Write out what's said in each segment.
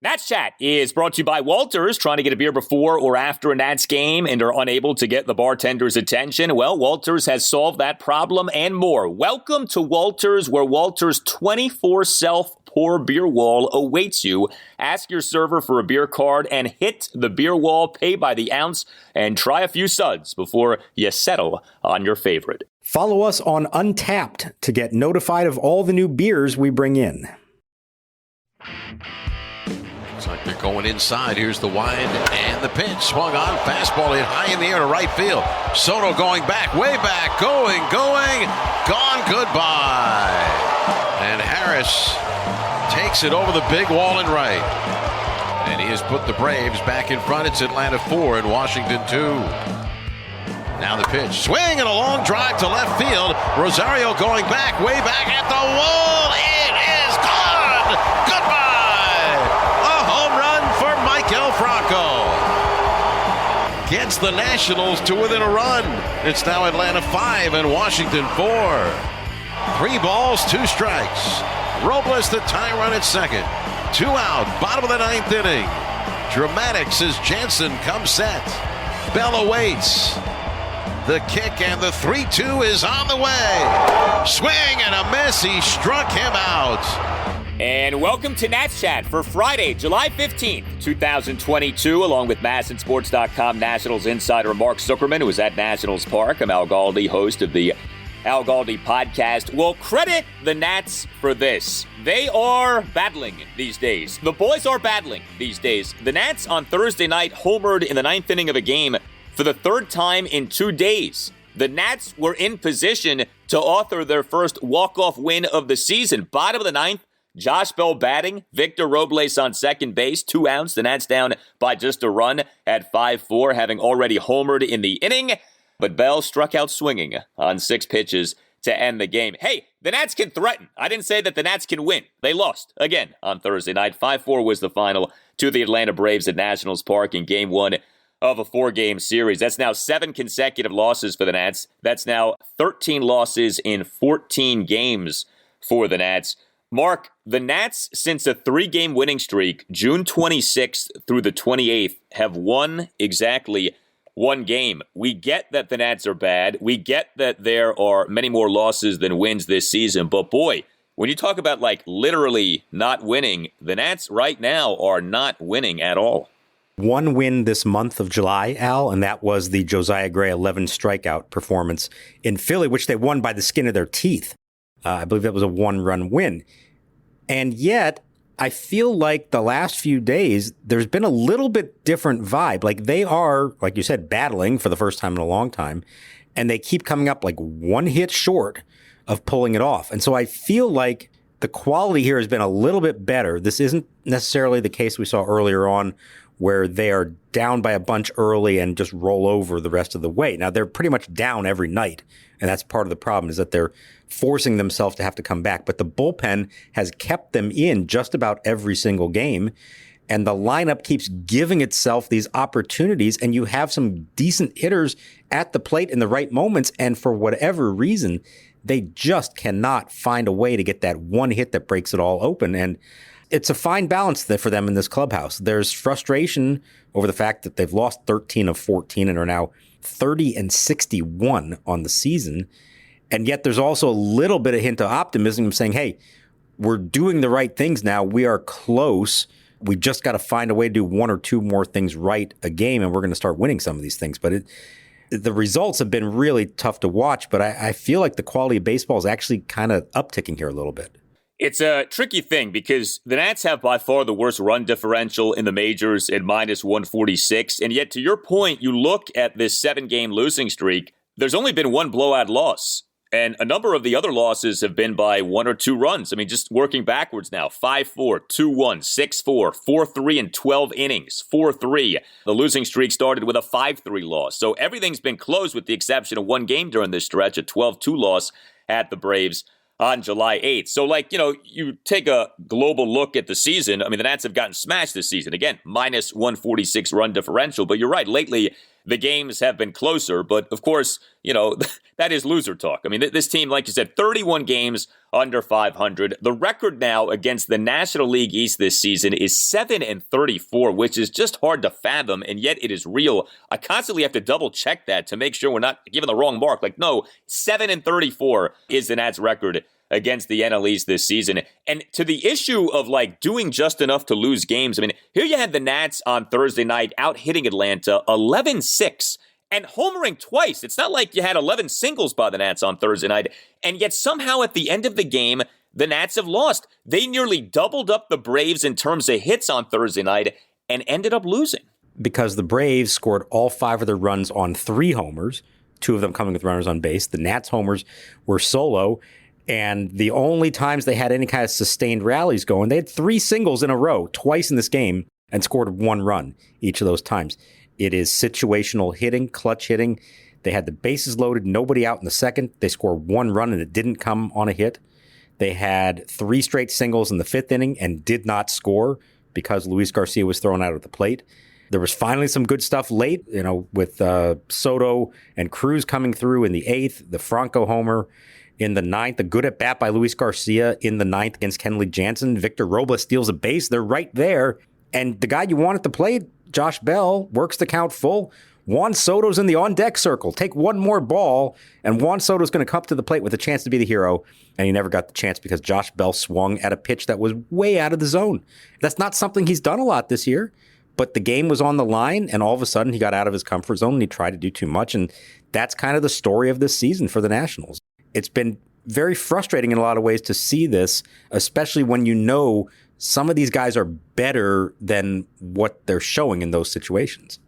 Nats Chat is brought to you by Walters. Trying to get a beer before or after a Nats game and are unable to get the bartender's attention? Well, Walters has solved that problem and more. Welcome to Walters, where Walters' 24 self-pour beer wall awaits you. Ask your server for a beer card and hit the beer wall, pay by the ounce, and try a few suds before you settle on your favorite. Follow us on Untapped to get notified of all the new beers we bring in. Looks like they're going inside. Here's the wide and the pitch. Swung on. Fastball hit high in the air to right field. Soto going back, way back. Going. Gone. Goodbye. And Harris takes it over the big wall in right. And he has put the Braves back in front. It's Atlanta 4 and Washington 2. Now the pitch. Swing and a long drive to left field. Rosario going back, way back at the wall. It is gone. Goodbye. Gets the Nationals to within a run. It's now Atlanta 5 and Washington 4. 3 balls, 2 strikes. Robles the tie run at second. 2 out, bottom of the 9th inning. Dramatics as Jansen comes set. Bell awaits. The kick and the 3-2 is on the way. Swing and a miss. He struck him out. And welcome to Nats Chat for Friday, July 15th, 2022, along with MASNsports.com Nationals insider Mark Zuckerman, who is at Nationals Park. I'm Al Galdi, host of the Al Galdi podcast. Well, credit the Nats for this. They are battling these days. The boys are battling these days. The Nats on Thursday night homered in the 9th inning of a game for the 3rd time in 2 days. The Nats were in position to author their first walk-off win of the season. Bottom of the 9th. Josh Bell batting, Victor Robles on second base, 2 outs. The Nats down by just a run at 5-4, having already homered in the inning. But Bell struck out swinging on 6 pitches to end the game. Hey, the Nats can threaten. I didn't say that the Nats can win. They lost again on Thursday night. 5-4 was the final to the Atlanta Braves at Nationals Park in Game 1 of a 4-game series. That's now 7 consecutive losses for the Nats. That's now 13 losses in 14 games for the Nats. Mark, the Nats, since a 3-game winning streak, June 26th through the 28th, have won exactly 1 game. We get that the Nats are bad. We get that there are many more losses than wins this season. But boy, when you talk about literally not winning, the Nats right now are not winning at all. 1 win this month of July, Al, and that was the Josiah Gray 11 strikeout performance in Philly, which they won by the skin of their teeth. I believe that was a 1-run win. And yet, I feel like the last few days, there's been a little bit different vibe. They are, like you said, battling for the first time in a long time. And they keep coming up 1 hit short of pulling it off. And so I feel like the quality here has been a little bit better. This isn't necessarily the case we saw earlier on, where they are down by a bunch early and just roll over the rest of the way. Now, they're pretty much down every night, and that's part of the problem, is that they're forcing themselves to have to come back. But the bullpen has kept them in just about every single game, and the lineup keeps giving itself these opportunities, and you have some decent hitters at the plate in the right moments, and for whatever reason, they just cannot find a way to get that 1 hit that breaks it all open. And it's a fine balance for them in this clubhouse. There's frustration over the fact that they've lost 13 of 14 and are now 30-61 on the season. And yet there's also a little bit of hint of optimism of saying, hey, we're doing the right things now. We are close. We just got to find a way to do 1 or 2 more things right a game, and we're going to start winning some of these things. But the results have been really tough to watch, but I feel like the quality of baseball is actually kind of upticking here a little bit. It's a tricky thing because the Nats have by far the worst run differential in the majors at -146. And yet, to your point, you look at this 7-game losing streak, there's only been 1 blowout loss. And a number of the other losses have been by 1 or 2 runs. I mean, just working backwards now, 5-4, 2-1, 6-4, 4-3 in 12 innings, 4-3. The losing streak started with a 5-3 loss. So everything's been close with the exception of 1 game during this stretch, a 12-2 loss at the Braves on July 8th. So, you take a global look at the season. I mean, the Nats have gotten smashed this season. Again, -146 run differential. But you're right, lately, the games have been closer. But of course, that is loser talk. I mean, this team, like you said, 31 games under 500. The record now against the National League East this season is 7-34, which is just hard to fathom, and yet it is real. I constantly have to double check that to make sure we're not giving the wrong mark. Like, no, 7-34 is the Nats record against the NL East this season. And to the issue of doing just enough to lose games, I mean, here you had the Nats on Thursday night out hitting Atlanta 11-6 and homering twice. It's not like you had 11 singles by the Nats on Thursday night, and yet somehow at the end of the game, the Nats have lost. They nearly doubled up the Braves in terms of hits on Thursday night and ended up losing. Because the Braves scored all 5 of their runs on 3 homers, 2 of them coming with runners on base. The Nats homers were solo. And the only times they had any kind of sustained rallies going, they had 3 singles in a row, twice in this game, and scored 1 run each of those times. It is situational hitting, clutch hitting. They had the bases loaded, nobody out in the second. They scored 1 run, and it didn't come on a hit. They had 3 straight singles in the 5th inning and did not score because Luis Garcia was thrown out at the plate. There was finally some good stuff late, with Soto and Cruz coming through in the 8th, the Franco homer in the 9th, a good at bat by Luis Garcia in the 9th against Kenley Jansen. Victor Robles steals a base. They're right there. And the guy you want at the plate, Josh Bell, works the count full. Juan Soto's in the on-deck circle. Take one more ball, and Juan Soto's going to come to the plate with a chance to be the hero. And he never got the chance because Josh Bell swung at a pitch that was way out of the zone. That's not something he's done a lot this year. But the game was on the line, and all of a sudden he got out of his comfort zone and he tried to do too much. And that's kind of the story of this season for the Nationals. It's been very frustrating in a lot of ways to see this, especially when some of these guys are better than what they're showing in those situations.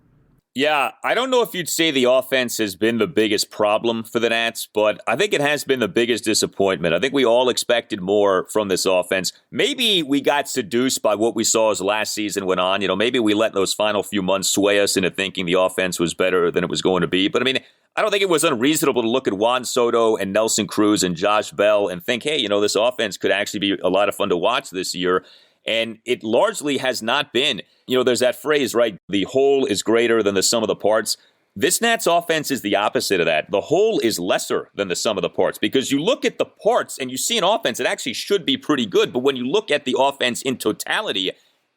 Yeah, I don't know if you'd say the offense has been the biggest problem for the Nats, but I think it has been the biggest disappointment. I think we all expected more from this offense. Maybe we got seduced by what we saw as last season went on. Maybe we let those final few months sway us into thinking the offense was better than it was going to be. But I mean, I don't think it was unreasonable to look at Juan Soto and Nelson Cruz and Josh Bell and think, hey, this offense could actually be a lot of fun to watch this year. And it largely has not been. There's that phrase, right? The whole is greater than the sum of the parts. This Nats offense is the opposite of that. The whole is lesser than the sum of the parts because you look at the parts and you see an offense that actually should be pretty good. But when you look at the offense in totality,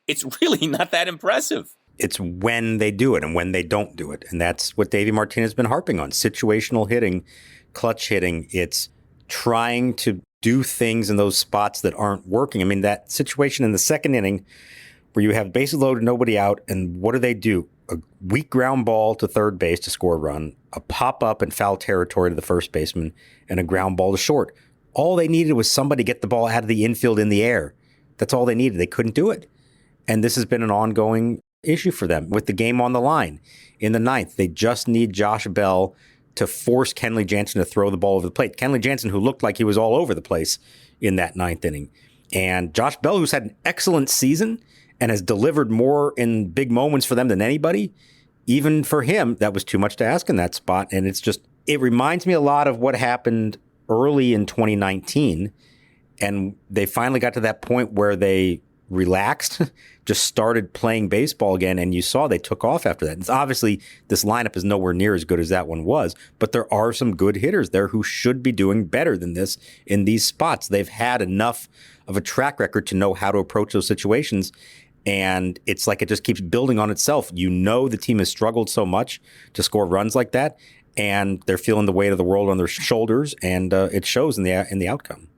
it's really not that impressive. It's when they do it and when they don't do it. And that's what Davey Martinez has been harping on. Situational hitting, clutch hitting. It's trying to do things in those spots that aren't working. I mean, that situation in the 2nd inning where you have bases loaded, nobody out, and what do? A weak ground ball to third base to score a run, a pop-up in foul territory to the first baseman, and a ground ball to short. All they needed was somebody to get the ball out of the infield in the air. That's all they needed. They couldn't do it. And this has been an ongoing issue for them with the game on the line. In the 9th, they just need Josh Bell to force Kenley Jansen to throw the ball over the plate. Kenley Jansen, who looked like he was all over the place in that 9th inning. And Josh Bell, who's had an excellent season and has delivered more in big moments for them than anybody, even for him, that was too much to ask in that spot. And it reminds me a lot of what happened early in 2019. And they finally got to that point where they relaxed, just started playing baseball again, and you saw they took off after that. It's obviously, this lineup is nowhere near as good as that one was, but there are some good hitters there who should be doing better than this in these spots. They've had enough of a track record to know how to approach those situations, and it's like it just keeps building on itself. The team has struggled so much to score runs like that, and they're feeling the weight of the world on their shoulders, and it shows in the outcome.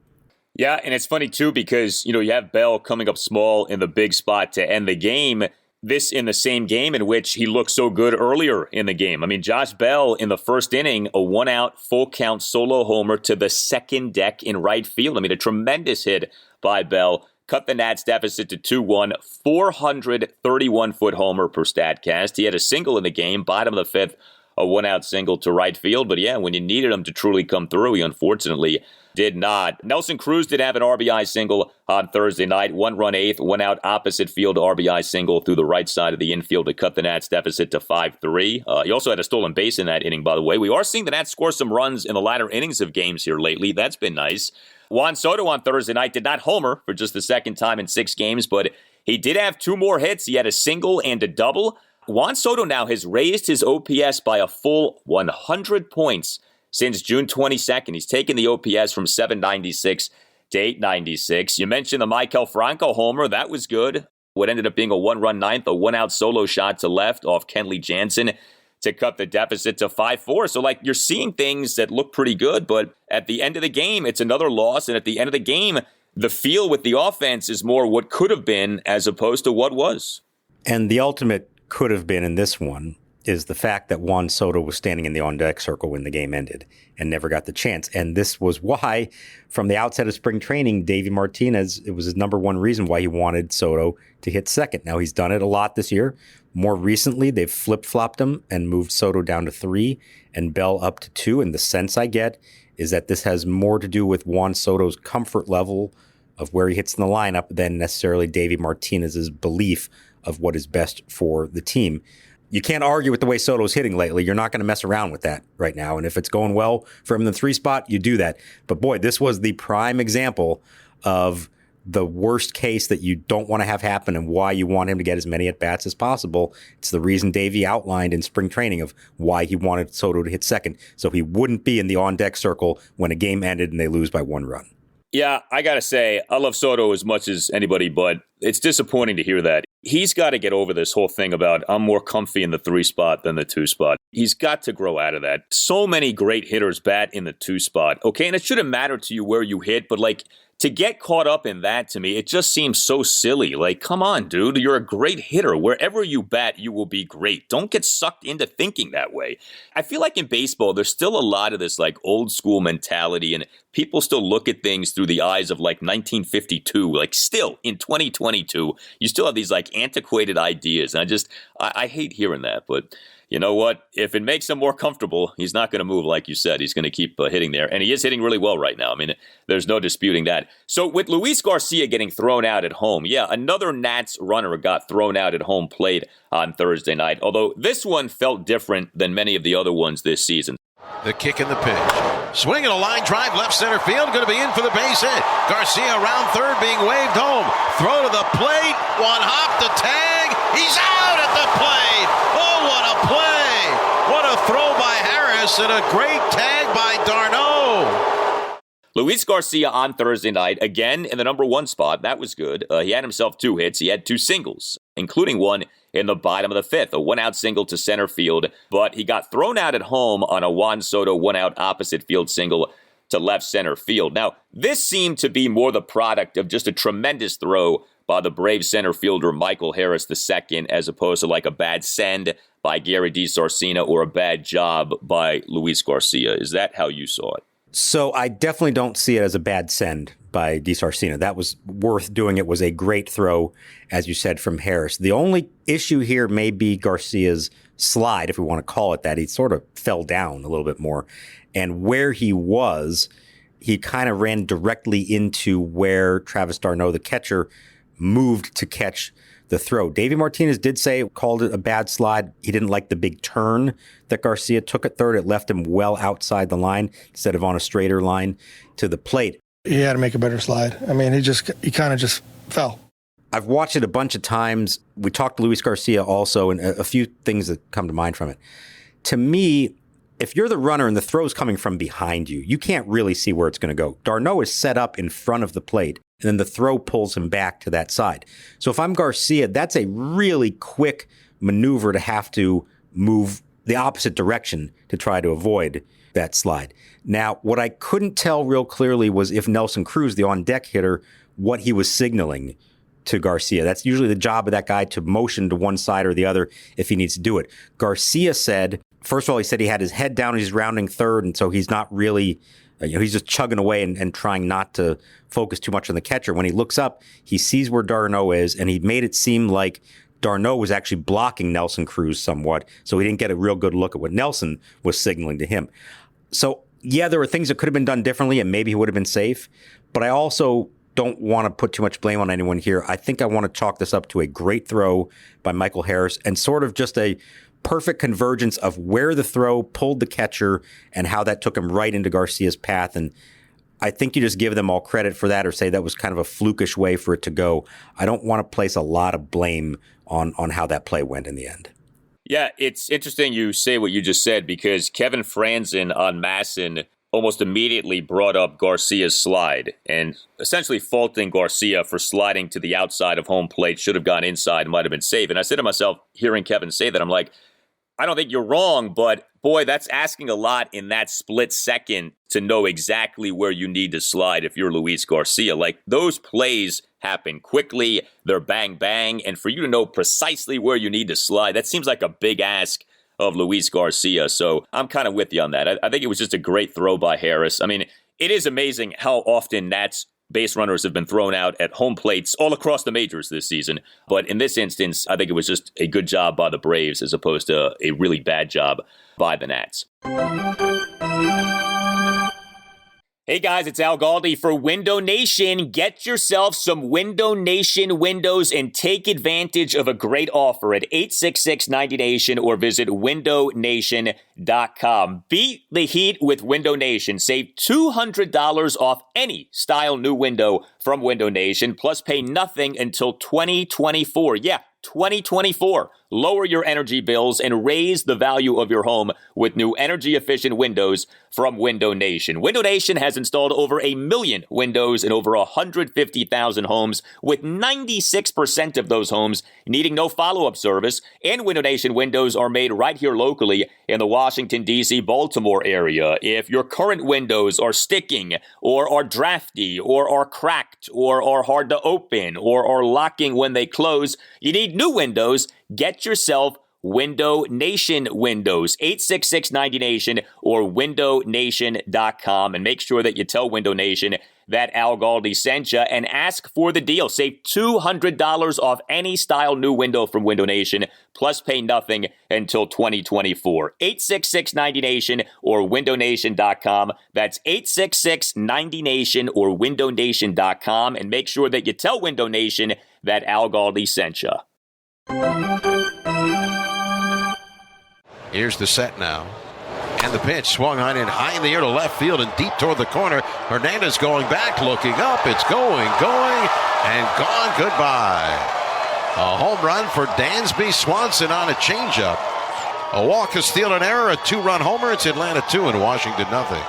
Yeah, and it's funny, too, because, you have Bell coming up small in the big spot to end the game. This in the same game in which he looked so good earlier in the game. I mean, Josh Bell in the 1st inning, a 1-out, full-count solo homer to the second deck in right field. I mean, a tremendous hit by Bell. Cut the Nats deficit to 2-1, 431-foot homer per StatCast. He had a single in the game, bottom of the 5th, a 1-out single to right field. But yeah, when you needed him to truly come through, he unfortunately did not. Nelson Cruz did have an RBI single on Thursday night. 1-run 8th, 1-out opposite field RBI single through the right side of the infield to cut the Nats deficit to 5-3. He also had a stolen base in that inning, by the way. We are seeing the Nats score some runs in the latter innings of games here lately. That's been nice. Juan Soto on Thursday night did not homer for just the 2nd time in 6 games, but he did have 2 more hits. He had a single and a double. Juan Soto now has raised his OPS by a full 100 points since June 22nd. He's taken the OPS from 796 to 896. You mentioned the Maikel Franco homer. That was good. What ended up being a one-run ninth, a one-out solo shot to left off Kenley Jansen to cut the deficit to 5-4. So, you're seeing things that look pretty good, but at the end of the game, it's another loss. And at the end of the game, the feel with the offense is more what could have been as opposed to what was. And the ultimate could have been in this one is the fact that Juan Soto was standing in the on-deck circle when the game ended and never got the chance. And this was why, from the outset of spring training, Davey Martinez, it was his number one reason why he wanted Soto to hit second. Now, he's done it a lot this year. More recently, they've flip-flopped him and moved Soto down to 3 and Bell up to 2. And the sense I get is that this has more to do with Juan Soto's comfort level of where he hits in the lineup than necessarily Davey Martinez's belief of what is best for the team. You can't argue with the way Soto's hitting lately. You're not going to mess around with that right now. And if it's going well for him in the 3 spot, you do that. But boy, this was the prime example of the worst case that you don't want to have happen and why you want him to get as many at-bats as possible. It's the reason Davey outlined in spring training of why he wanted Soto to hit second, so he wouldn't be in the on-deck circle when a game ended and they lose by 1 run. Yeah, I got to say, I love Soto as much as anybody, but it's disappointing to hear that. He's got to get over this whole thing about I'm more comfy in the 3 spot than the 2 spot. He's got to grow out of that. So many great hitters bat in the 2 spot. Okay, and it shouldn't matter to you where you hit, but to get caught up in that, to me, it just seems so silly. Come on, dude. You're a great hitter. Wherever you bat, you will be great. Don't get sucked into thinking that way. I feel like in baseball, there's still a lot of this old school mentality, and people still look at things through the eyes of 1952. Still in 2022, you still have these antiquated ideas. And I hate hearing that, but you know what? If it makes him more comfortable, he's not going to move, like you said. He's going to keep hitting there. And he is hitting really well right now. I mean, there's no disputing that. So with Luis Garcia getting thrown out at home, yeah, another Nats runner got thrown out at home plate on Thursday night. Although this one felt different than many of the other ones this season. The kick and the pitch. Swinging a line drive left center field. Going to be in for the base hit. Garcia around third being waved home. Throw to the plate. One hop to tag. He's out at the plate. Oh, what a play. What a throw by Harris and a great tag by d'Arnaud. Luis Garcia on Thursday night, again in the number 1 spot. That was good. He had himself 2 hits. He had 2 singles, including one in the bottom of the 5th, a 1-out single to center field. But he got thrown out at home on a Juan Soto 1-out opposite field single to left center field. Now, this seemed to be more the product of just a tremendous throw by the Brave center fielder Michael Harris II, as opposed to a bad send by Gary DiSarcina or a bad job by Luis Garcia. Is that how you saw it? So I definitely don't see it as a bad send by DiSarcina. That was worth doing. It was a great throw, as you said, from Harris. The only issue here may be Garcia's slide, if we want to call it that. He sort of fell down a little bit more. And where he was, he kind of ran directly into where Travis d'Arnaud, the catcher, moved to catch the throw. Davey Martinez did say, called it a bad slide. He didn't like the big turn that Garcia took at third. It left him well outside the line instead of on a straighter line to the plate. He had to make a better slide. I mean, he kind of just fell. I've watched it a bunch of times. We talked to Luis Garcia also, and a few things that come to mind from it. To me, if you're the runner and the throw's coming from behind you, you can't really see where it's going to go. d'Arnaud is set up in front of the plate, and then the throw pulls him back to that side. So if I'm Garcia, that's a really quick maneuver to have to move the opposite direction to try to avoid that slide. Now, what I couldn't tell real clearly was if Nelson Cruz, the on-deck hitter, what he was signaling to Garcia. That's usually the job of that guy, to motion to one side or the other if he needs to do it. Garcia said, first of all, he said he had his head down, he's rounding third, and so he's not really, he's just chugging away and trying not to focus too much on the catcher. When he looks up, he sees where d'Arnaud is, and he made it seem like d'Arnaud was actually blocking Nelson Cruz somewhat, so he didn't get a real good look at what Nelson was signaling to him. So, yeah, there were things that could have been done differently, and maybe he would have been safe, but I also don't want to put too much blame on anyone here. I think I want to chalk this up to a great throw by Michael Harris and sort of just a perfect convergence of where the throw pulled the catcher and how that took him right into Garcia's path. And I think you just give them all credit for that or say that was kind of a flukish way for it to go. I don't want to place a lot of blame on how that play went in the end. Yeah, it's interesting you say what you just said because Kevin Franzen on Masson almost immediately brought up Garcia's slide and essentially faulting Garcia for sliding to the outside of home plate, should have gone inside, might have been safe. And I said to myself, hearing Kevin say that, I'm like, I don't think you're wrong, but boy, that's asking a lot in that split second to know exactly where you need to slide if you're Luis Garcia. Like, those plays happen quickly, they're bang, bang, and for you to know precisely where you need to slide, that seems like a big ask of Luis Garcia. So I'm kind of with you on that. I think it was just a great throw by Harris. I mean, it is amazing how often Nats base runners have been thrown out at home plates all across the majors this season. But in this instance, I think it was just a good job by the Braves as opposed to a really bad job by the Nats. Hey guys, it's Al Galdi for Window Nation. Get yourself some Window Nation windows and take advantage of a great offer at 866-90Nation or visit windownation.com. Beat the heat with Window Nation. Save $200 off any style new window from Window Nation, plus pay nothing until 2024. Yeah, 2024. Lower your energy bills and raise the value of your home with new energy-efficient windows from Window Nation. Window Nation has installed over 1 million windows in over 150,000 homes, with 96% of those homes needing no follow-up service. And Window Nation windows are made right here locally in the Washington, D.C., Baltimore area. If your current windows are sticking or are drafty or are cracked or are hard to open or are locking when they close, you need new windows. Get yourself Window Nation windows, 866-90Nation or windownation.com, and make sure that you tell Window Nation that Al Galdi sent you and ask for the deal. Save $200 off any style new window from Window Nation, plus pay nothing until 2024. 866-90Nation or windownation.com. That's 866-90Nation or windownation.com, and make sure that you tell Window Nation that Al Galdi sent you. Here's the set now. And the pitch swung on in high in the air to left field and deep toward the corner. Hernandez going back, looking up. It's going, and gone. Goodbye. A home run for Dansby Swanson on a changeup. A walk, a steal, an error, a 2-run homer. It's Atlanta 2 and Washington nothing.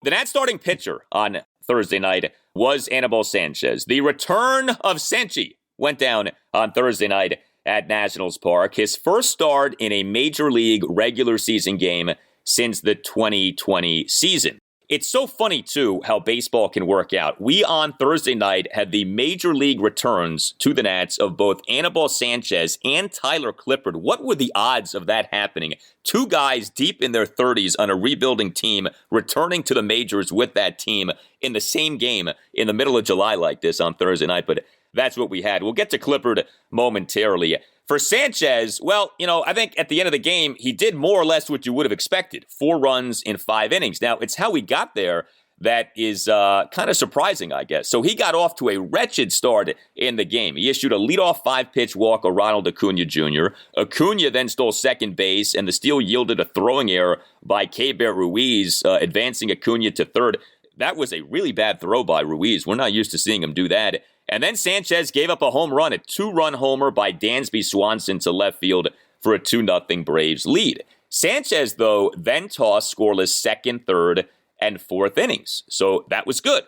The Nats starting pitcher on Thursday night was Anibal Sanchez. The return of Senchi went down on Thursday night at Nationals Park. His first start in a Major League regular season game since the 2020 season. It's so funny, too, how baseball can work out. We, on Thursday night, had the Major League returns to the Nats of both Anibal Sanchez and Tyler Clippard. What were the odds of that happening? Two guys deep in their 30s on a rebuilding team returning to the majors with that team in the same game in the middle of July like this on Thursday night. But that's what we had. We'll get to Clippard momentarily. For Sanchez, well, I think at the end of the game, he did more or less what you would have expected. 4 runs in 5 innings. Now, it's how he got there that is kind of surprising, I guess. So he got off to a wretched start in the game. He issued a leadoff 5-pitch walk of Ronald Acuna Jr. Acuna then stole second base, and the steal yielded a throwing error by Keibert Ruiz, advancing Acuna to third. That was a really bad throw by Ruiz. We're not used to seeing him do that. And then Sanchez gave up a home run, a 2-run homer by Dansby Swanson to left field for a 2-0 Braves lead. Sanchez, though, then tossed scoreless second, third, and fourth innings. So that was good.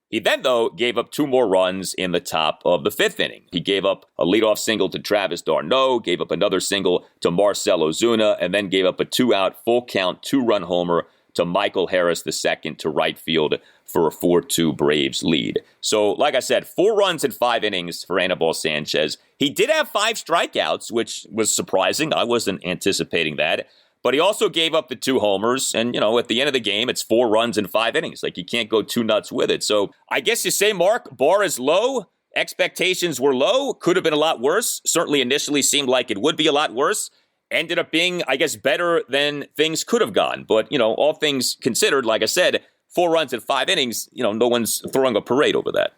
He then, though, gave up 2 more runs in the top of the 5th inning. He gave up a leadoff single to Travis d'Arnaud, gave up another single to Marcell Ozuna, and then gave up a 2-out, full-count, 2-run homer to Michael Harris II to right field for a 4-2 Braves lead. So, like I said, 4 runs in 5 innings for Anibal Sanchez. He did have 5 strikeouts, which was surprising. I wasn't anticipating that. But he also gave up the 2 homers. And, at the end of the game, it's 4 runs in 5 innings. Like, you can't go too nuts with it. So, I guess you say, Mark, bar is low. Expectations were low. Could have been a lot worse. Certainly initially seemed like it would be a lot worse. Ended up being, I guess, better than things could have gone. But, all things considered, like I said, 4 runs in 5 innings, no one's throwing a parade over that.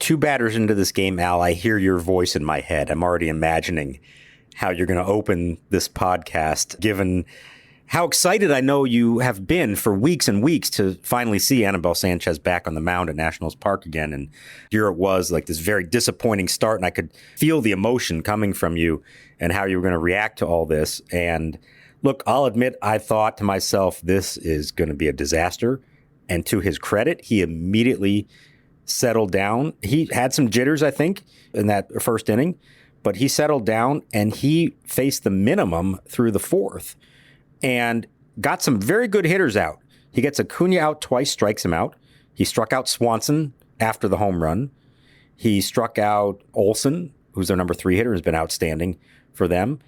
2 batters into this game, Al, I hear your voice in my head. I'm already imagining how you're going to open this podcast, given how excited I know you have been for weeks and weeks to finally see Anibal Sanchez back on the mound at Nationals Park again. And here it was, like this very disappointing start, and I could feel the emotion coming from you and how you were going to react to all this. And look, I'll admit, I thought to myself, this is going to be a disaster. And to his credit, he immediately settled down. He had some jitters, I think, in that first inning, but he settled down and he faced the minimum through the fourth and got some very good hitters out. He gets Acuna out twice, strikes him out. He struck out Swanson after the home run. He struck out Olsen, who's their number 3 hitter, has been outstanding for them.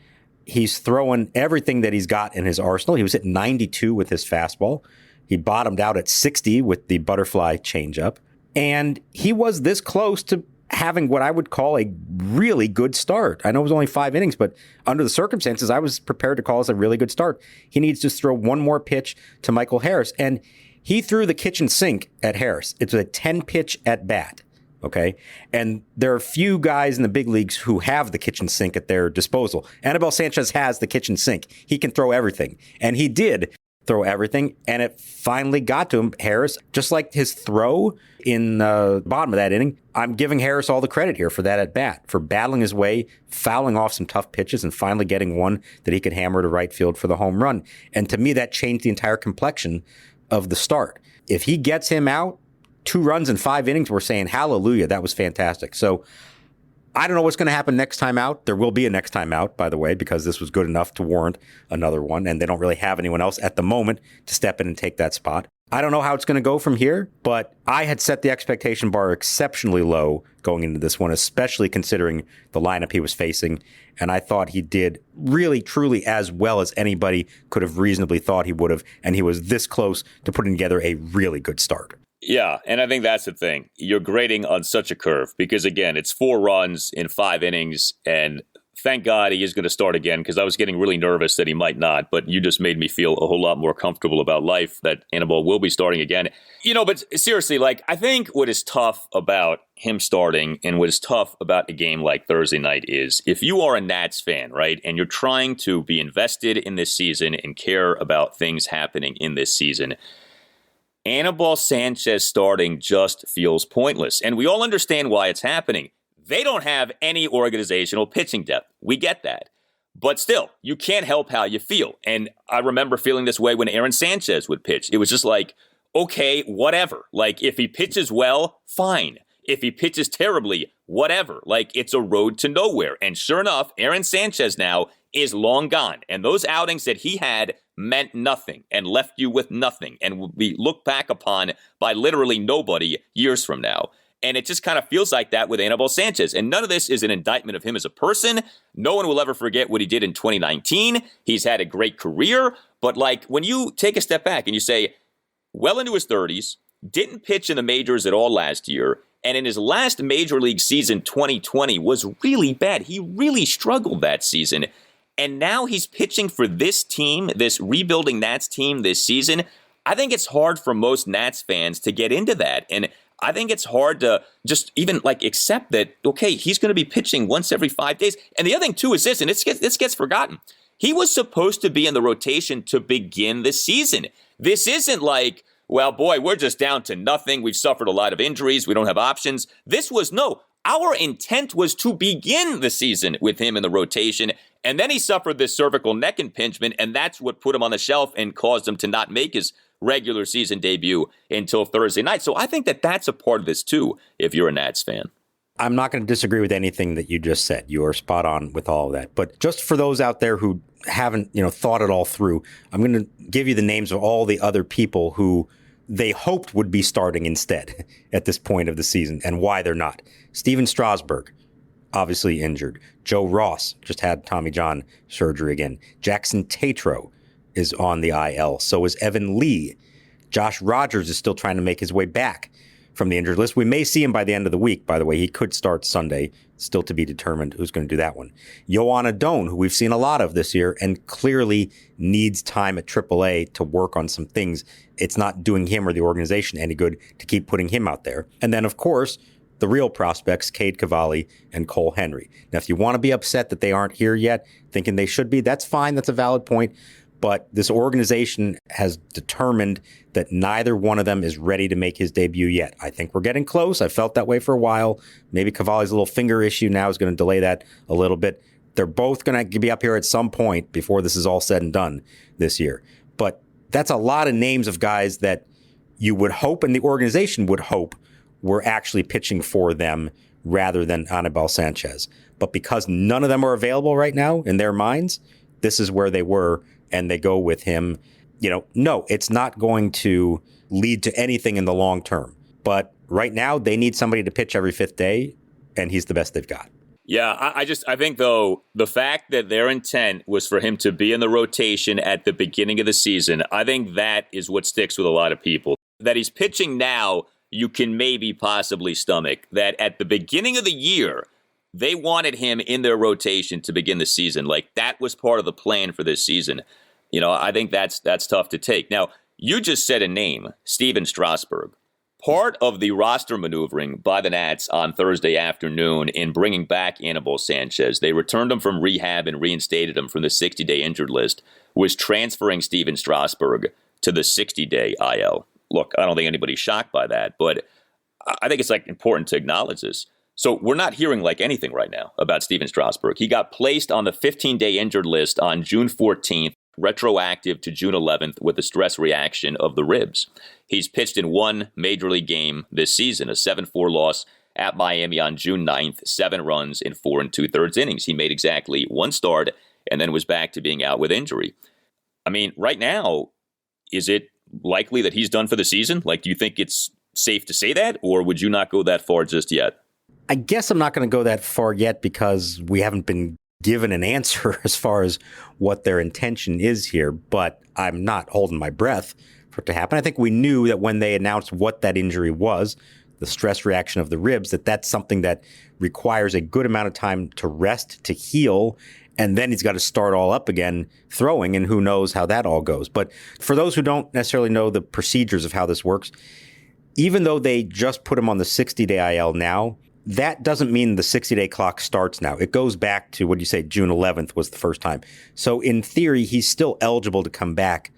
He's throwing everything that he's got in his arsenal. He was at 92 with his fastball. He bottomed out at 60 with the butterfly changeup. And he was this close to having what I would call a really good start. I know it was only 5 innings, but under the circumstances, I was prepared to call this a really good start. He needs to throw one more pitch to Michael Harris. And he threw the kitchen sink at Harris. It's a 10-pitch at bat. Okay. And there are few guys in the big leagues who have the kitchen sink at their disposal. Anibal Sanchez has the kitchen sink. He can throw everything. And he did throw everything. And it finally got to him. Harris, just like his throw in the bottom of that inning, I'm giving Harris all the credit here for that at bat, for battling his way, fouling off some tough pitches, and finally getting one that he could hammer to right field for the home run. And to me, that changed the entire complexion of the start. If he gets him out, 2 runs in 5 innings, we're saying, hallelujah, that was fantastic. So I don't know what's going to happen next time out. There will be a next time out, by the way, because this was good enough to warrant another one, and they don't really have anyone else at the moment to step in and take that spot. I don't know how it's going to go from here, but I had set the expectation bar exceptionally low going into this one, especially considering the lineup he was facing. And I thought he did really, truly as well as anybody could have reasonably thought he would have. And he was this close to putting together a really good start. Yeah, and I think that's the thing. You're grading on such a curve because, again, it's 4 runs in 5 innings, and thank God he is going to start again because I was getting really nervous that he might not, but you just made me feel a whole lot more comfortable about life that Anibal will be starting again. But seriously, I think what is tough about him starting and what is tough about a game like Thursday night is if you are a Nats fan, right, and you're trying to be invested in this season and care about things happening in this season, Anibal Sanchez starting just feels pointless. And we all understand why it's happening. They don't have any organizational pitching depth. We get that. But still, you can't help how you feel. And I remember feeling this way when Aaron Sanchez would pitch. It was just like, okay, whatever. If he pitches well, fine. If he pitches terribly, whatever. It's a road to nowhere. And sure enough, Aaron Sanchez now is long gone. And those outings that he had meant nothing and left you with nothing and will be looked back upon by literally nobody years from now. And it just kind of feels like that with Anibal Sanchez. And none of this is an indictment of him as a person. No one will ever forget what he did in 2019. He's had a great career. But when you take a step back and you say, well into his 30s, didn't pitch in the majors at all last year, and in his last major league season, 2020, was really bad. He really struggled that season. And now he's pitching for this team, this rebuilding Nats team this season. I think it's hard for most Nats fans to get into that. And I think it's hard to just even accept that, okay, he's going to be pitching once every 5 days. And the other thing, too, is this, and this gets forgotten. He was supposed to be in the rotation to begin the season. This isn't well, boy, we're just down to nothing. We've suffered a lot of injuries. We don't have options. This was, no, our intent was to begin the season with him in the rotation. And then he suffered this cervical neck impingement, and that's what put him on the shelf and caused him to not make his regular season debut until Thursday night. So I think that that's a part of this, too, if you're a Nats fan. I'm not going to disagree with anything that you just said. You are spot on with all of that. But just for those out there who haven't, thought it all through, I'm going to give you the names of all the other people who they hoped would be starting instead at this point of the season and why they're not. Steven Strasburg, obviously injured. Joe Ross just had Tommy John surgery again. Jackson Tatro is on the IL. So is Evan Lee. Josh Rogers is still trying to make his way back from the injured list. We may see him by the end of the week, by the way. He could start Sunday. Still to be determined who's going to do that one. Yoan Adon, who we've seen a lot of this year and clearly needs time at AAA to work on some things. It's not doing him or the organization any good to keep putting him out there. And then, of course, the real prospects, Cade Cavalli and Cole Henry. Now, if you want to be upset that they aren't here yet, thinking they should be, that's fine. That's a valid point. But this organization has determined that neither one of them is ready to make his debut yet. I think we're getting close. I felt that way for a while. Maybe Cavalli's little finger issue now is going to delay that a little bit. They're both going to be up here at some point before this is all said and done this year. But that's a lot of names of guys that you would hope and the organization would hope were actually pitching for them rather than Anibal Sanchez. But because none of them are available right now in their minds, this is where they were, and they go with him. No, it's not going to lead to anything in the long term. But right now, they need somebody to pitch every fifth day, and he's the best they've got. Yeah, I think, though, the fact that their intent was for him to be in the rotation at the beginning of the season, I think that is what sticks with a lot of people. That he's pitching now, you can maybe possibly stomach. That at the beginning of the year, they wanted him in their rotation to begin the season. Like, that was part of the plan for this season. I think that's tough to take. Now, you just said a name, Steven Strasburg. Part of the roster maneuvering by the Nats on Thursday afternoon in bringing back Anibal Sanchez, they returned him from rehab and reinstated him from the 60-day injured list, was transferring Steven Strasburg to the 60-day IL. Look, I don't think anybody's shocked by that, but I think it's important to acknowledge this. So we're not hearing anything right now about Steven Strasburg. He got placed on the 15-day injured list on June 14th, retroactive to June 11th with a stress reaction of the ribs. He's pitched in one major league game this season, a 7-4 loss at Miami on June 9th, 7 runs in 4 2/3 innings. He made exactly one start and then was back to being out with injury. I mean, right now, is it likely that he's done for the season? Do you think it's safe to say that, or would you not go that far just yet? I guess I'm not going to go that far yet because we haven't been given an answer as far as what their intention is here, but I'm not holding my breath for it to happen. I think we knew that when they announced what that injury was, the stress reaction of the ribs, that's something that requires a good amount of time to rest, to heal, and then he's got to start all up again throwing, and who knows how that all goes. But for those who don't necessarily know the procedures of how this works, even though they just put him on the 60-day IL now, that doesn't mean the 60-day clock starts now. It goes back to, what do you say, June 11th was the first time. So in theory, he's still eligible to come back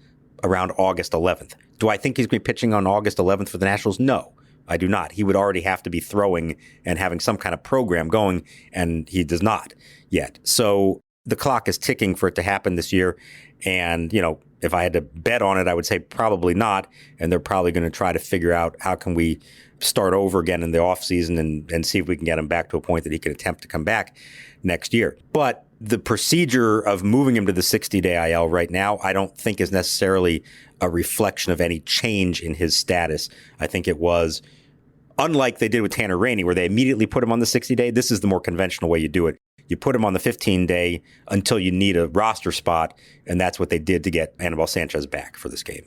around August 11th. Do I think he's going to be pitching on August 11th for the Nationals? No, I do not. He would already have to be throwing and having some kind of program going, and he does not yet. So the clock is ticking for it to happen this year. And, if I had to bet on it, I would say probably not. And they're probably going to try to figure out how can we start over again in the offseason and see if we can get him back to a point that he can attempt to come back next year. But the procedure of moving him to the 60-day IL right now, I don't think is necessarily a reflection of any change in his status. I think it was, unlike they did with Tanner Rainey, where they immediately put him on the 60-day, this is the more conventional way you do it. You put him on the 15-day until you need a roster spot, and that's what they did to get Anibal Sanchez back for this game.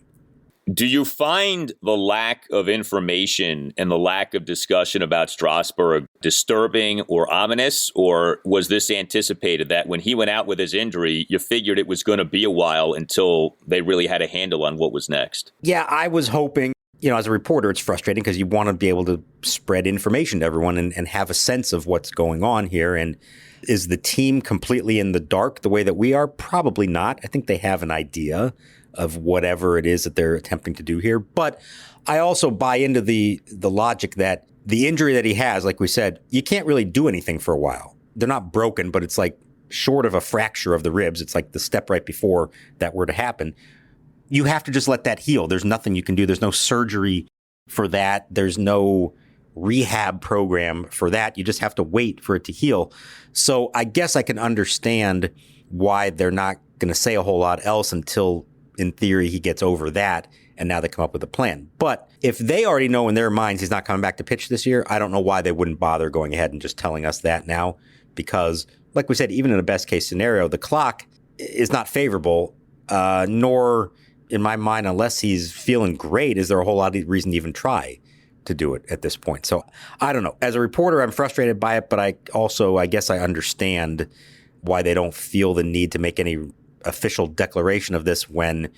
Do you find the lack of information and the lack of discussion about Strasburg disturbing or ominous, or was this anticipated that when he went out with his injury, you figured it was going to be a while until they really had a handle on what was next? Yeah, I was hoping. As a reporter, it's frustrating because you want to be able to spread information to everyone and have a sense of what's going on here. And is the team completely in the dark the way that we are? Probably not. I think they have an idea of whatever it is that they're attempting to do here. But I also buy into the logic that the injury that he has, like we said, you can't really do anything for a while. They're not broken, but it's short of a fracture of the ribs. It's the step right before that were to happen. You have to just let that heal. There's nothing you can do. There's no surgery for that. There's no rehab program for that. You just have to wait for it to heal. So I guess I can understand why they're not going to say a whole lot else until, in theory, he gets over that, and now they come up with a plan. But if they already know in their minds he's not coming back to pitch this year, I don't know why they wouldn't bother going ahead and just telling us that now, because, like we said, even in a best-case scenario, the clock is not favorable, nor, in my mind, unless he's feeling great, is there a whole lot of reason to even try to do it at this point. So I don't know. As a reporter, I'm frustrated by it, but I guess I understand why they don't feel the need to make any official declaration of this when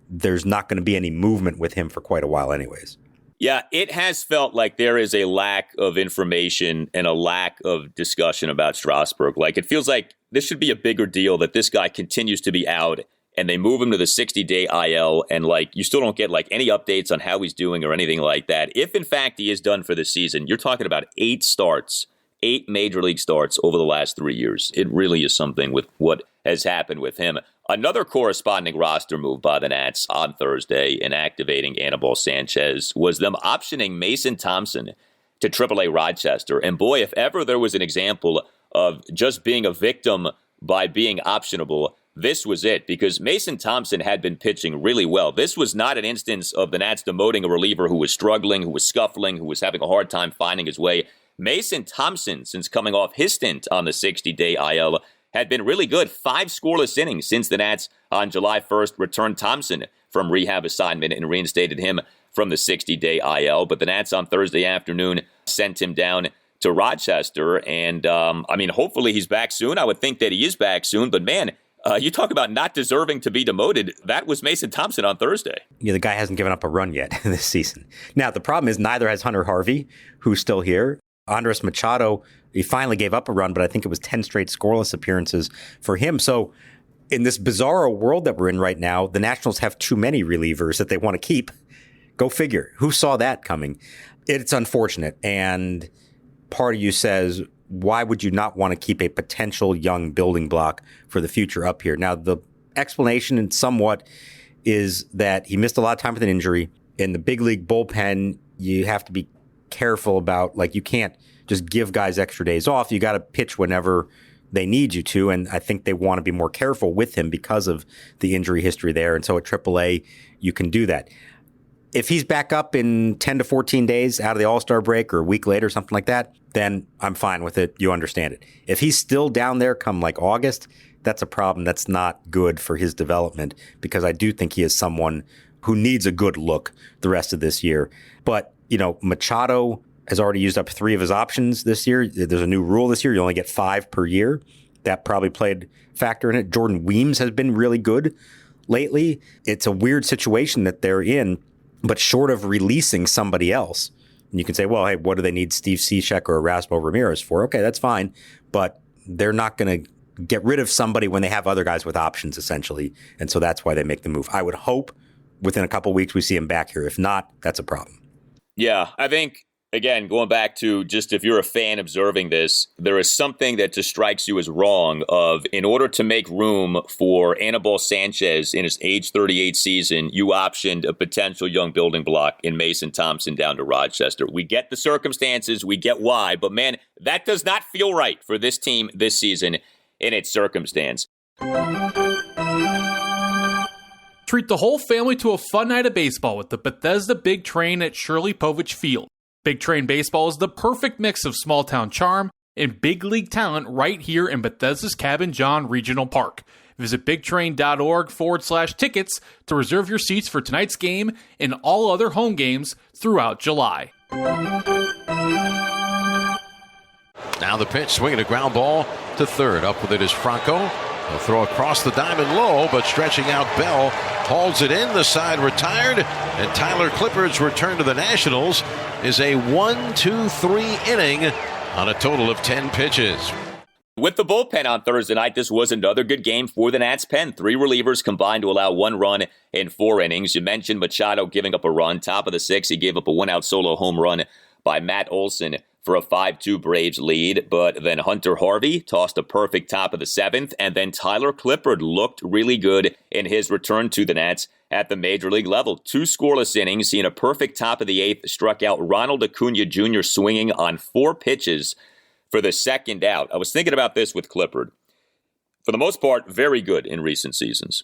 there's not going to be any movement with him for quite a while anyways. Yeah, it has felt like there is a lack of information and a lack of discussion about Strasburg. It feels like this should be a bigger deal that this guy continues to be out and they move him to the 60-day IL, and you still don't get any updates on how he's doing or anything like that. If in fact he is done for the season, you're talking about 8 major league starts over the last 3 years. It really is something with what has happened with him. Another corresponding roster move by the Nats on Thursday in activating Anibal Sanchez was them optioning Mason Thompson to AAA Rochester. And boy, if ever there was an example of just being a victim by being optionable, this was it, because Mason Thompson had been pitching really well. This was not an instance of the Nats demoting a reliever who was struggling, who was scuffling, who was having a hard time finding his way. Mason Thompson, since coming off his stint on the 60-day IL, had been really good. 5 scoreless innings since the Nats on July 1st returned Thompson from rehab assignment and reinstated him from the 60-day IL. But the Nats on Thursday afternoon sent him down to Rochester. And, hopefully he's back soon. I would think that he is back soon. But, man, you talk about not deserving to be demoted. That was Mason Thompson on Thursday. Yeah, the guy hasn't given up a run yet this season. Now, the problem is neither has Hunter Harvey, who's still here. Andres Machado, he finally gave up a run, but I think it was 10 straight scoreless appearances for him. So in this bizarro world that we're in right now, the Nationals have too many relievers that they want to keep. Go figure. Who saw that coming? It's unfortunate. And part of you says, why would you not want to keep a potential young building block for the future up here? Now, the explanation and somewhat is that he missed a lot of time with an injury. In the big league bullpen, you have to be careful about, you can't just give guys extra days off. You got to pitch whenever they need you to. And I think they want to be more careful with him because of the injury history there. And so at AAA, you can do that. If he's back up in 10 to 14 days out of the All-Star break or a week later, something like that, then I'm fine with it. You understand it. If he's still down there come August, that's a problem. That's not good for his development, because I do think he is someone who needs a good look the rest of this year. But Machado has already used up 3 of his options this year. There's a new rule this year. You only get 5 per year. That probably played a factor in it. Jordan Weems has been really good lately. It's a weird situation that they're in, but short of releasing somebody else. And you can say, well, hey, what do they need Steve Cishek or Erasmo Ramirez for? Okay, that's fine. But they're not going to get rid of somebody when they have other guys with options, essentially. And so that's why they make the move. I would hope within a couple of weeks we see him back here. If not, that's a problem. Yeah, I think, again, going back to just if you're a fan observing this, there is something that just strikes you as wrong of, in order to make room for Anibal Sanchez in his age 38 season, you optioned a potential young building block in Mason Thompson down to Rochester. We get the circumstances, we get why, but man, that does not feel right for this team this season in its circumstance. Treat the whole family to a fun night of baseball with the Bethesda Big Train at Shirley Povich Field. Big Train Baseball is the perfect mix of small-town charm and big league talent right here in Bethesda's Cabin John Regional Park. Visit bigtrain.org/tickets to reserve your seats for tonight's game and all other home games throughout July. Now the pitch, swinging a ground ball to third. Up with it is Franco. He'll throw across the diamond low, but stretching out Bell hauls it in. The side retired, and Tyler Clippard's return to the Nationals is a 1-2-3 inning on a total of 10 pitches. With the bullpen on Thursday night, this was another good game for the Nats pen. 3 relievers combined to allow 1 run in 4 innings. You mentioned Machado giving up a run. Top of the 6th, he gave up a 1-out solo home run by Matt Olson for a 5-2 Braves lead, but then Hunter Harvey tossed a perfect top of the 7th, and then Tyler Clippard looked really good in his return to the Nats at the major league level. 2 scoreless innings, seeing a perfect top of the 8th, struck out Ronald Acuna Jr. swinging on 4 pitches for the 2nd out. I was thinking about this with Clippard. For the most part, very good in recent seasons.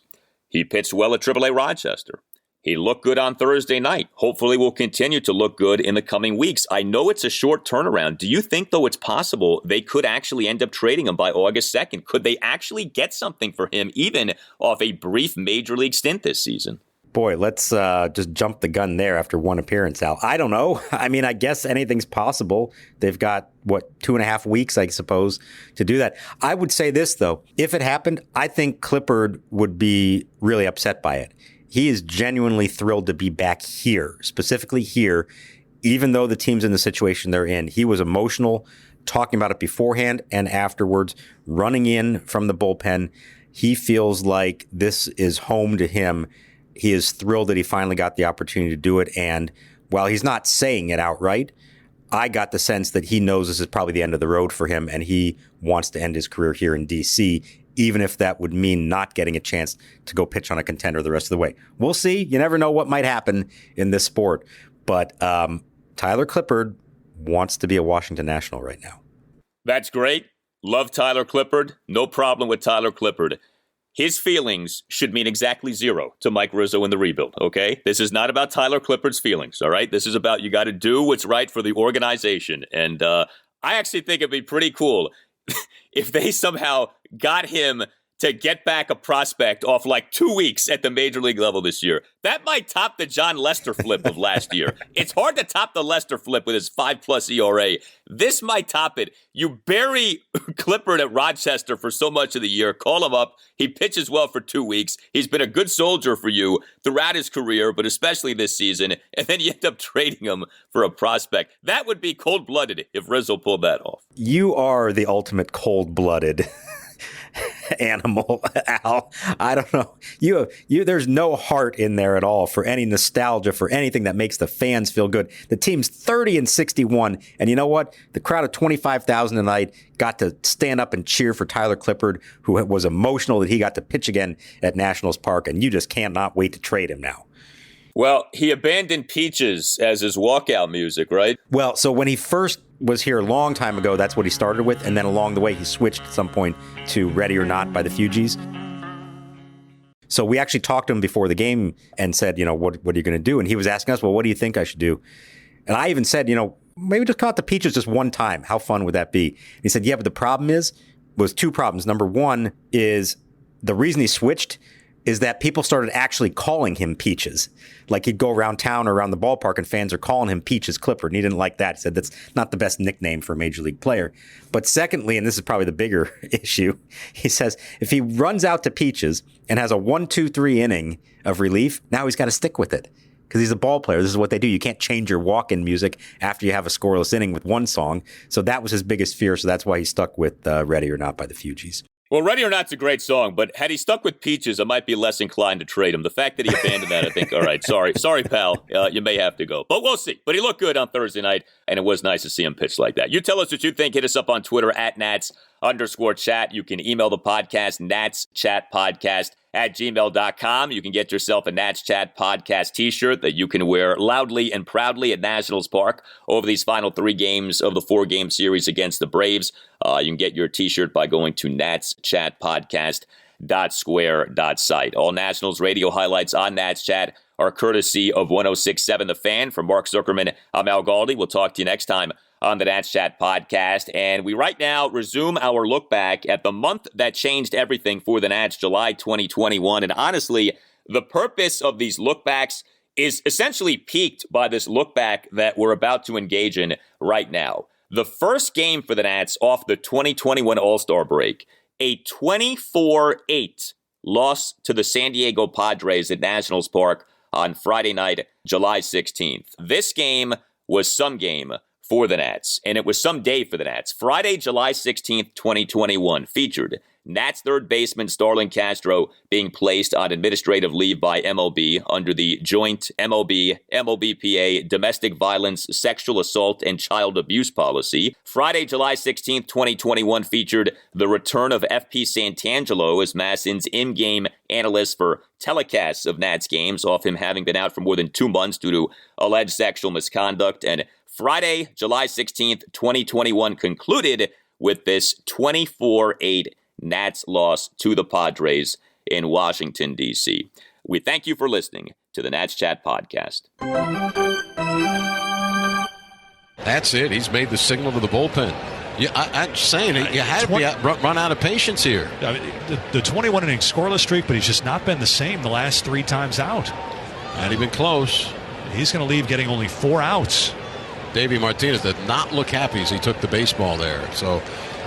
He pitched well at AAA Rochester. He looked good on Thursday night. Hopefully will continue to look good in the coming weeks. I know it's a short turnaround. Do you think, though, it's possible they could actually end up trading him by August 2nd? Could they actually get something for him, even off a brief major league stint this season? Boy, let's just jump the gun there after 1 appearance, Al. I don't know. I mean, I guess anything's possible. They've got, 2.5 weeks, I suppose, to do that. I would say this, though. If it happened, I think Clippard would be really upset by it. He is genuinely thrilled to be back here, specifically here, even though the team's in the situation they're in. He was emotional talking about it beforehand and afterwards, running in from the bullpen. He feels like this is home to him. He is thrilled that he finally got the opportunity to do it. And while he's not saying it outright, I got the sense that he knows this is probably the end of the road for him, and he wants to end his career here in D.C., even if that would mean not getting a chance to go pitch on a contender the rest of the way. We'll see. You never know what might happen in this sport. But Tyler Clippard wants to be a Washington National right now. That's great. Love Tyler Clippard. No problem with Tyler Clippard. His feelings should mean exactly zero to Mike Rizzo in the rebuild, okay? This is not about Tyler Clippard's feelings, all right? This is about you got to do what's right for the organization. And I actually think it'd be pretty cool if they somehow got him to get back a prospect off like 2 weeks at the major league level this year. That might top the John Lester flip of last year. It's hard to top the Lester flip with his 5+ ERA. This might top it. You bury Clippard at Rochester for so much of the year. Call him up. He pitches well for 2 weeks. He's been a good soldier for you throughout his career, but especially this season. And then you end up trading him for a prospect. That would be cold-blooded if Rizzo pulled that off. You are the ultimate cold-blooded animal, Al. I don't know. There's no heart in there at all for any nostalgia, for anything that makes the fans feel good. The team's 30-61, and you know what? The crowd of 25,000 tonight got to stand up and cheer for Tyler Clippard, who was emotional that he got to pitch again at Nationals Park, and you just cannot wait to trade him now. Well, he abandoned Peaches as his walkout music, right? Well, so when he first was here a long time ago, that's what he started with. And then along the way, he switched at some point to Ready or Not by the Fugees. So we actually talked to him before the game and said, what are you going to do? And he was asking us, well, what do you think I should do? And I even said, maybe just cut the Peaches just one time. How fun would that be? And he said, yeah, but the problem was two problems. Number one is the reason he switched is that people started actually calling him Peaches. Like he'd go around town or around the ballpark and fans are calling him Peaches Clippard. And he didn't like that. He said that's not the best nickname for a major league player. But secondly, and this is probably the bigger issue, he says if he runs out to Peaches and has a 1-2-3 inning of relief, now he's got to stick with it. Because he's a ball player. This is what they do. You can't change your walk-in music after you have a scoreless inning with one song. So that was his biggest fear. So that's why he stuck with Ready or Not by the Fugees. Well, Ready or Not's a great song, but had he stuck with Peaches, I might be less inclined to trade him. The fact that he abandoned that, I think, all right, sorry, pal, you may have to go. But we'll see. But he looked good on Thursday night, and it was nice to see him pitch like that. You tell us what you think. Hit us up on Twitter at @Nats_chat. You can email the podcast, natschatpodcast@gmail.com. You can get yourself a Nats Chat Podcast t-shirt that you can wear loudly and proudly at Nationals Park over these final 3 games of the 4-game series against the Braves. You can get your t-shirt by going to natschatpodcast.square.site. All Nationals radio highlights on Nats Chat are courtesy of 106.7 The Fan. From Mark Zuckerman, I'm Al Galdi. We'll talk to you next time on the Nats Chat Podcast. And we right now resume our look back at the month that changed everything for the Nats, July 2021. And honestly, the purpose of these look backs is essentially piqued by this look back that we're about to engage in right now. The first game for the Nats off the 2021 All-Star break, a 24-8 loss to the San Diego Padres at Nationals Park on Friday night, July 16th. This game was some game for the Nats, and it was some day for the Nats. Friday, July 16th, 2021, featured Nats third baseman Starlin Castro being placed on administrative leave by MLB under the joint MLB-MLBPA domestic violence, sexual assault, and child abuse policy. Friday, July 16th, 2021, featured the return of FP Santangelo as MASN's in-game analyst for telecasts of Nats games, off him having been out for more than 2 months due to alleged sexual misconduct. And Friday, July 16th, 2021, concluded with this 24-8 Nats loss to the Padres in Washington, D.C. We thank you for listening to the Nats Chat Podcast. That's it. He's made the signal to the bullpen. Yeah, I'm saying you had to run out of patience here. I mean, the 21-inning scoreless streak, but he's just not been the same the last 3 times out. Not even close. He's going to leave getting only 4 outs. Davey Martinez did not look happy as he took the baseball there. So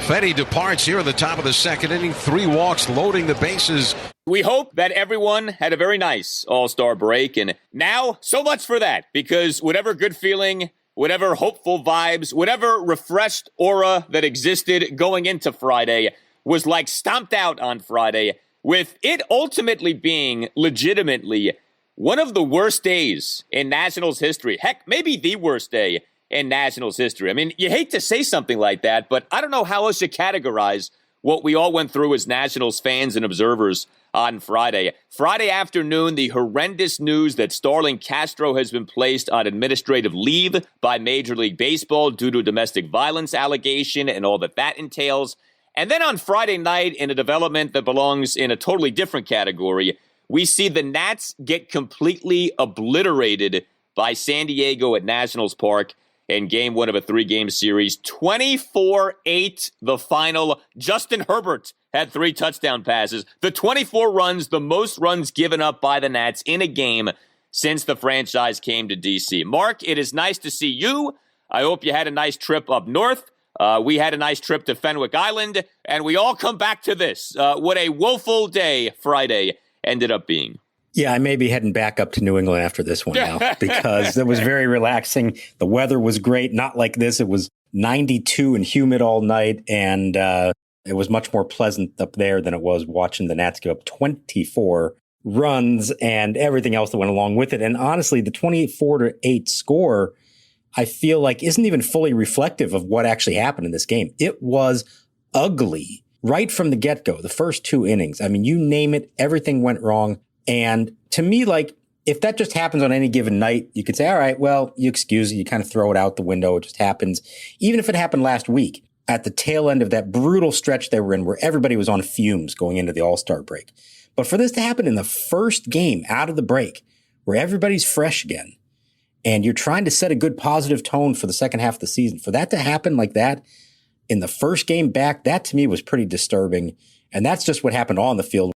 Fetty departs here at the top of the second inning. 3 walks, loading the bases. We hope that everyone had a very nice All-Star break. And now, so much for that, because whatever good feeling whatever hopeful vibes, whatever refreshed aura that existed going into Friday was like stomped out on Friday, with it ultimately being legitimately one of the worst days in Nationals history. Heck, maybe the worst day in Nationals history. I mean, you hate to say something like that, but I don't know how else to categorize what we all went through as Nationals fans and observers on Friday. Friday afternoon, the horrendous news that Starlin Castro has been placed on administrative leave by Major League Baseball due to a domestic violence allegation and all that that entails. And then on Friday night, in a development that belongs in a totally different category, we see the Nats get completely obliterated by San Diego at Nationals Park in game one of a 3-game series. 24-8, the final. Justin Herbert had 3 touchdown passes. The 24 runs, the most runs given up by the Nats in a game since the franchise came to D.C. Mark, it is nice to see you. I hope you had a nice trip up north. We had a nice trip to Fenwick Island, and we all come back to this. What a woeful day Friday ended up being. Yeah, I may be heading back up to New England after this one now because it was very relaxing. The weather was great. Not like this. It was 92 and humid all night, and it was much more pleasant up there than it was watching the Nats give up 24 runs and everything else that went along with it. And honestly, the 24-8 score, I feel like isn't even fully reflective of what actually happened in this game. It was ugly right from the get-go, the first 2 innings. I mean, you name it, everything went wrong. And to me, like, if that just happens on any given night, you could say, all right, well, you excuse it. You kind of throw it out the window. It just happens. Even if it happened last week at the tail end of that brutal stretch they were in where everybody was on fumes going into the All-Star break. But for this to happen in the first game out of the break where everybody's fresh again and you're trying to set a good positive tone for the second half of the season, for that to happen like that in the first game back, that to me was pretty disturbing. And that's just what happened on the field.